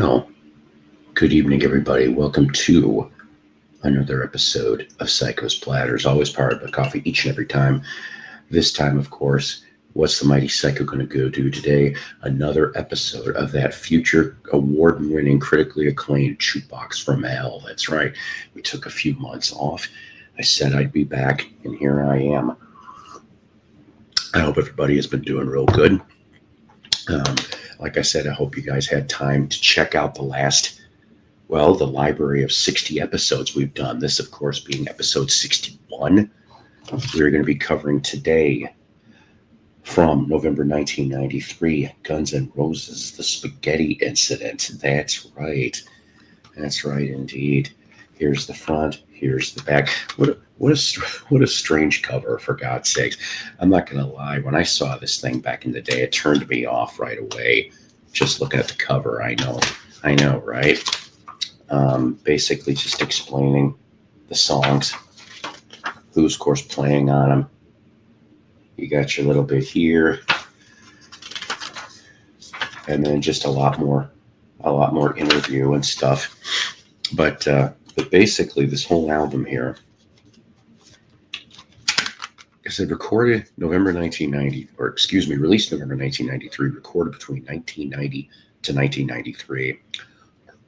Well, good evening, everybody. Welcome to another episode of Psycho's Platters, always powered by coffee each and every time. This time, of course, what's the mighty Psycho going to go do today? Another episode of that future award-winning, critically acclaimed Jukebox from Hell. That's right. We took a few months off. I said I'd be back, and here I am. I hope everybody has been doing real good. Like I said, I hope you guys had time to check out the library of 60 episodes we've done. This, of course, being episode 61. We're going to be covering today from November 1993, Guns N' Roses, the Spaghetti Incident. That's right. That's right, indeed. Here's the front. Here's the back. What a strange cover, for God's sakes. I'm not going to lie. When I saw this thing back in the day, it turned me off right away. Just looking at the cover, I know, right? Basically just explaining the songs, who's, of course, playing on them. You got your little bit here, and then just a lot more interview and stuff. But basically, this whole album here, I said recorded November 1990, or excuse me, released November 1993, recorded between 1990 to 1993.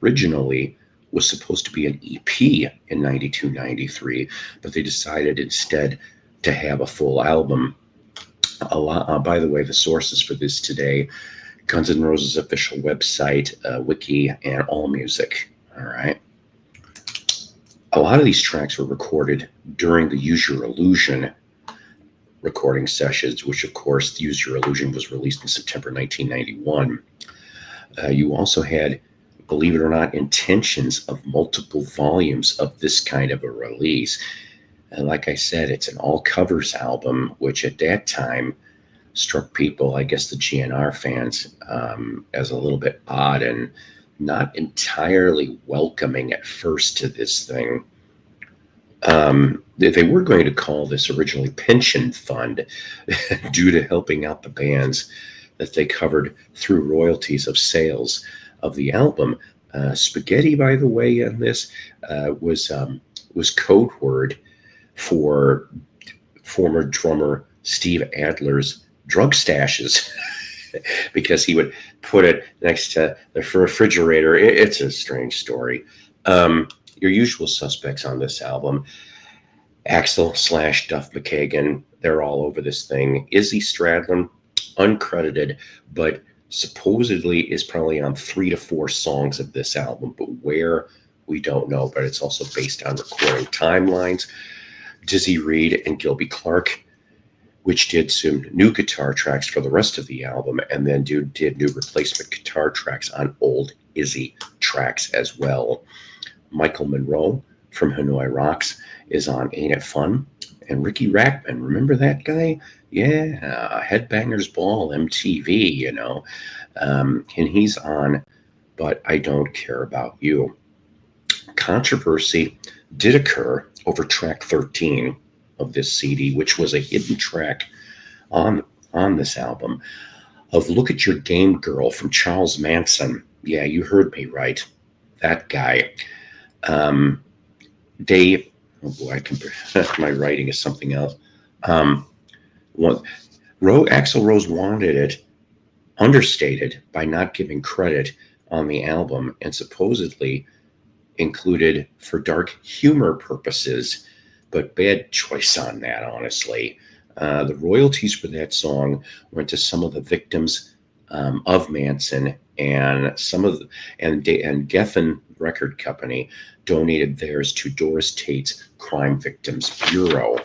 Originally was supposed to be an EP in 92-93, but they decided instead to have a full album. By the way, the sources for this today: Guns N' Roses official website, wiki, and AllMusic. All right. A lot of these tracks were recorded during the Use Your Illusion recording sessions, which, of course, Use Your Illusion was released in September 1991. You also had, believe it or not, intentions of multiple volumes of this kind of a release. And like I said, it's an all covers album, which at that time struck people, I guess the GNR fans, as a little bit odd and not entirely welcoming at first to this thing. They were going to call this originally Pension Fund due to helping out the bands that they covered through royalties of sales of the album. Spaghetti, by the way, in this was code word for former drummer Steve Adler's drug stashes because he would put it next to the refrigerator. It's a strange story. Your usual suspects on this album: Axl / Duff McKagan, they're all over this thing. Izzy Stradlin, uncredited, but supposedly is probably on 3 to 4 songs of this album, but where, we don't know. But it's also based on recording timelines. Dizzy Reed and Gilby Clarke, which did some new guitar tracks for the rest of the album, and then did new replacement guitar tracks on old Izzy tracks as well. Michael Monroe from Hanoi Rocks is on Ain't It Fun. And Ricky Rackman, remember that guy? Yeah, Headbangers Ball, MTV, and he's on But I Don't Care About You. Controversy did occur over track 13 of this CD, which was a hidden track on this album, of Look at Your Game Girl from Charles Manson. Yeah, you heard me right. That guy. Dave, oh boy, my writing is something else. Axl Rose wanted it understated by not giving credit on the album, and supposedly included for dark humor purposes, but bad choice on that, honestly. The royalties for that song went to some of the victims of Manson, and and Geffen Record Company donated theirs to Doris Tate's Crime Victims Bureau.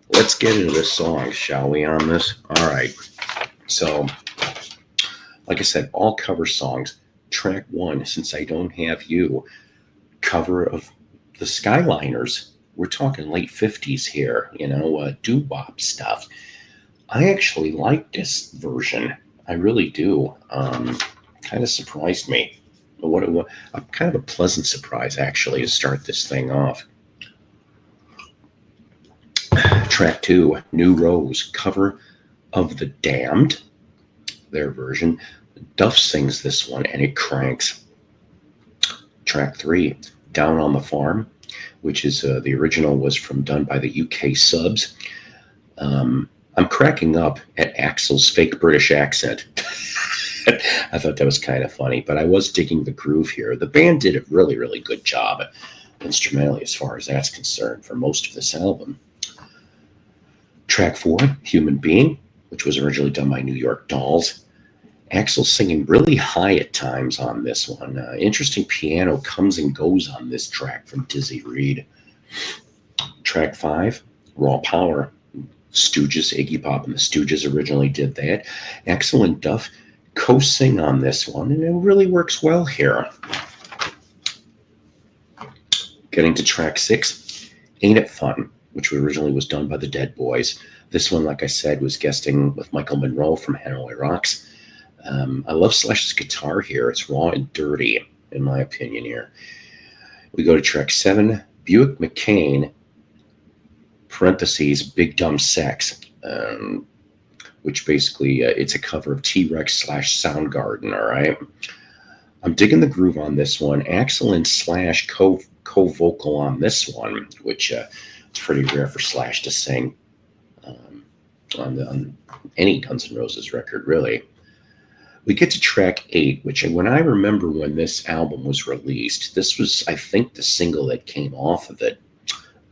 Let's get into the songs, shall we, on this? All right. So, like I said, all cover songs. Track 1, Since I Don't Have You, cover of the Skyliners. We're talking late 50s here, doo-wop stuff. I actually like this version. I really do. Kind of surprised me. What kind of a pleasant surprise, actually, to start this thing off. Track 2, New Rose, cover of The Damned, their version. Duff sings this one, and it cranks. Track 3, Down on the Farm, which is the original was done by the UK Subs. I'm cracking up at Axl's fake British accent. I thought that was kind of funny, but I was digging the groove here. The band did a really, really good job instrumentally as far as that's concerned for most of this album. Track 4, Human Being, which was originally done by New York Dolls. Axl singing really high at times on this one. Interesting piano comes and goes on this track from Dizzy Reed. Track 5, Raw Power. Stooges, Iggy Pop and the Stooges originally did that. Axl and Duff co-sing on this one, and it really works well here. Getting to track 6, Ain't It Fun, which originally was done by the Dead Boys. This one, like I said, was guesting with Michael Monroe from Hanoi Rocks. I love Slash's guitar here. It's raw and dirty, in my opinion here. We go to track 7, Buick McCain, parentheses, Big Dumb Sex, which basically, it's a cover of T-Rex / Soundgarden, all right? I'm digging the groove on this one. Axl and Slash co-vocal on this one, which it's pretty rare for Slash to sing on any Guns N' Roses record, really. We get to track 8, which when I remember when this album was released, this was, I think, the single that came off of it.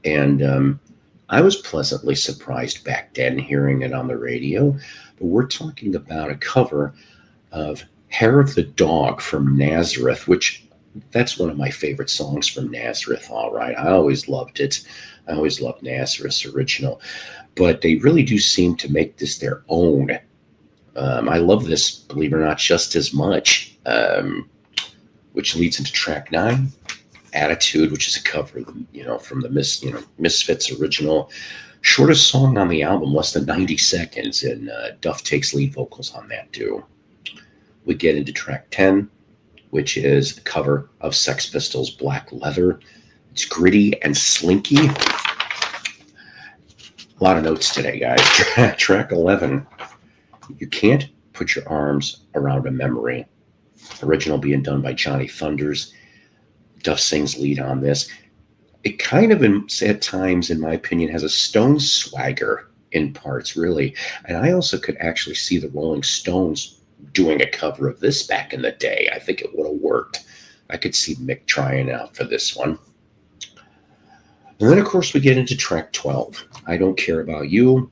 And I was pleasantly surprised back then hearing it on the radio. But we're talking about a cover of Hair of the Dog from Nazareth, which that's one of my favorite songs from Nazareth, all right. I always loved it. I always loved Nazareth's original. But they really do seem to make this their own. I love this, believe it or not, just as much, which leads into track 9, Attitude, which is a cover, from the Misfits original. Shortest song on the album, less than 90 seconds, and Duff takes lead vocals on that too. We get into track 10, which is a cover of Sex Pistols' Black Leather. It's gritty and slinky. A lot of notes today, guys. Track 11, You Can't Put Your Arms Around a Memory. Original being done by Johnny Thunders. Duff sings lead on this. It kind of, at times, in my opinion, has a Stones swagger in parts, really. And I also could actually see the Rolling Stones doing a cover of this back in the day. I think it would have worked. I could see Mick trying out for this one. And then, of course, we get into track 12, I Don't Care About You.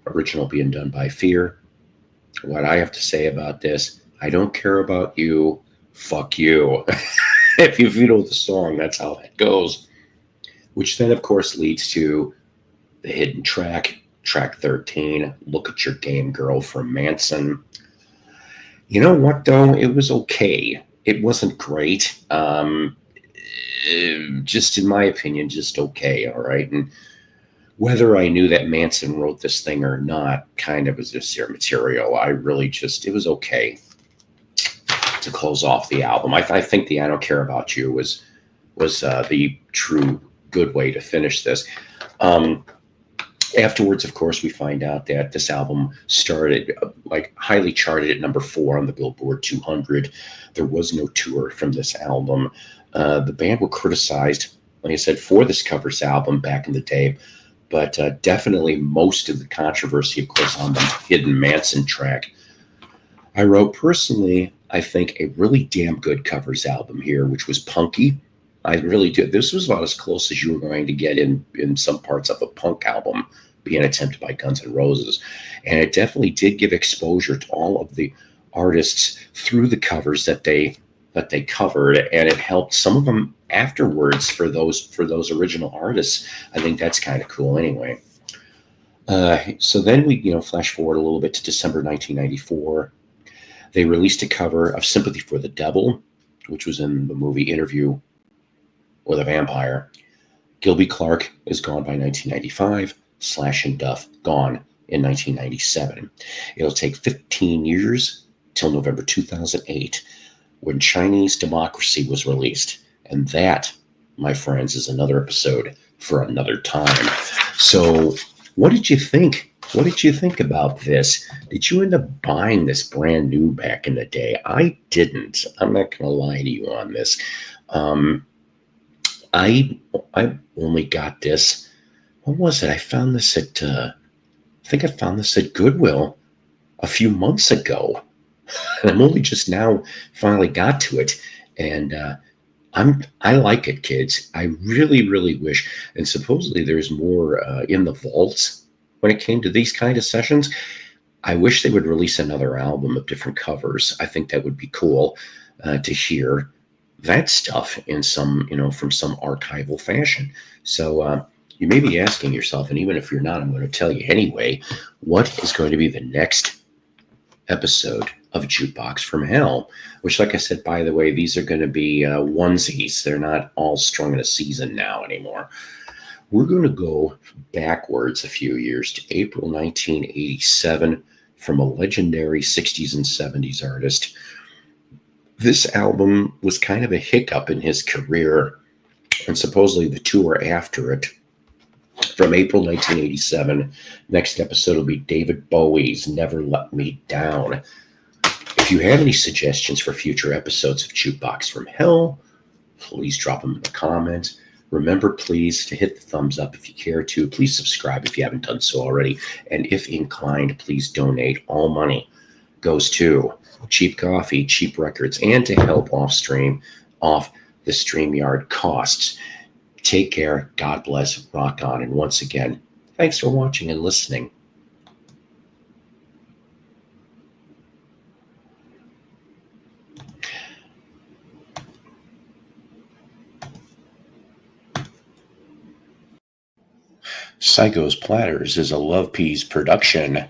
Original being done by Fear. What I have to say about this, I don't care about you, fuck you. If you know the song, that's how that goes. Which then, of course, leads to the hidden track, track 13, Look at Your Game Girl from Manson. You know what, though? It was okay. It wasn't great. Just in my opinion, just okay, all right? And whether I knew that Manson wrote this thing or not kind of was just their material. I really it was okay to close off the album. I think the I Don't Care About You was the true good way to finish this. Afterwards, of course, we find out that this album started highly charted at number 4 on the Billboard 200. There was no tour from this album. The band were criticized, like I said, for this covers album back in the day, but definitely most of the controversy, of course, on the hidden Manson track. I wrote, personally, I think a really damn good covers album here, which was punky. I really did. This was about as close as you were going to get in some parts of a punk album being attempted by Guns N' Roses. And it definitely did give exposure to all of the artists through the covers that they covered, and it helped some of them afterwards for those original artists. I think that's kind of cool anyway. So then we flash forward a little bit to December 1994. They released a cover of Sympathy for the Devil, which was in the movie Interview with a Vampire. Gilby Clarke is gone by 1995. Slash and Duff gone in 1997. It'll take 15 years till November 2008 when Chinese Democracy was released. And that, my friends, is another episode for another time. So what did you think What did you think about this? Did you end up buying this brand new back in the day? I didn't. I'm not going to lie to you on this. Um, I I only got this. What was it? I found this at. I think I found this at Goodwill a few months ago, and I'm only just now finally got to it. And I like it, kids. I really, really wish. And supposedly there's more in the vaults when it came to these kind of sessions. I wish they would release another album of different covers. I think that would be cool to hear that stuff in some, from some archival fashion. So you may be asking yourself, and even if you're not, I'm going to tell you anyway, what is going to be the next episode of Jukebox from Hell? Which, like I said, by the way, these are going to be onesies. They're not all strung in a season now anymore. We're going to go backwards a few years to April 1987 from a legendary 60s and 70s artist. This album was kind of a hiccup in his career, and supposedly the tour after it from April 1987. Next episode will be David Bowie's Never Let Me Down. If you have any suggestions for future episodes of Jukebox from Hell, please drop them in the comments. Remember, please, to hit the thumbs up if you care to. Please subscribe if you haven't done so already. And if inclined, please donate. All money goes to cheap coffee, cheap records, and to help off the StreamYard costs. Take care. God bless. Rock on. And once again, thanks for watching and listening. Psycho's Platters is a Love Peas production.